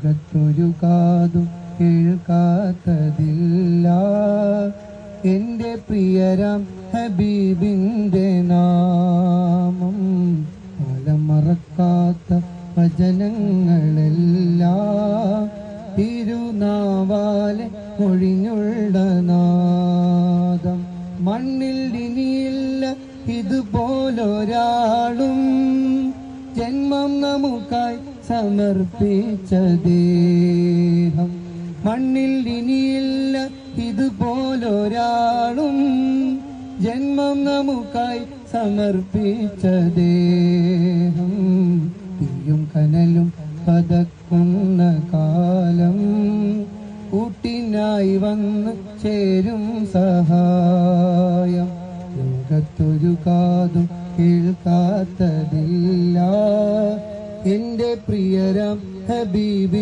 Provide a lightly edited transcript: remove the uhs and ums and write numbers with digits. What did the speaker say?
ലോകത്തൊരു കാതും കേൾക്കാത്തതില്ല എന്റെ പ്രിയരാം ഹബീബിന്റെ നാമം. കാലം മറക്കാത്ത വചനങ്ങളെല്ലാം തിരുനാവാലെ ഒഴിഞ്ഞുള്ള നാദം. മണ്ണിൽ ഇനിയില്ല ഇതുപോലൊരാളും ജന്മം നമുക്കായി സമർപ്പിച്ച ദേഹം. മണ്ണിൽ ഇനിയില്ല ഇതുപോലൊരാളും ജന്മം നമുക്കായി സമർപ്പിച്ച ദേഹം. തീയും കനലും പതക്കുന്ന കാലം കൂട്ടിനായി വന്ന് ചേരും സഹായം. ലോകത്തൊരു കാതും കേൾക്കാത്തതില്ല എന്റെ പ്രിയരാം ഹബീബി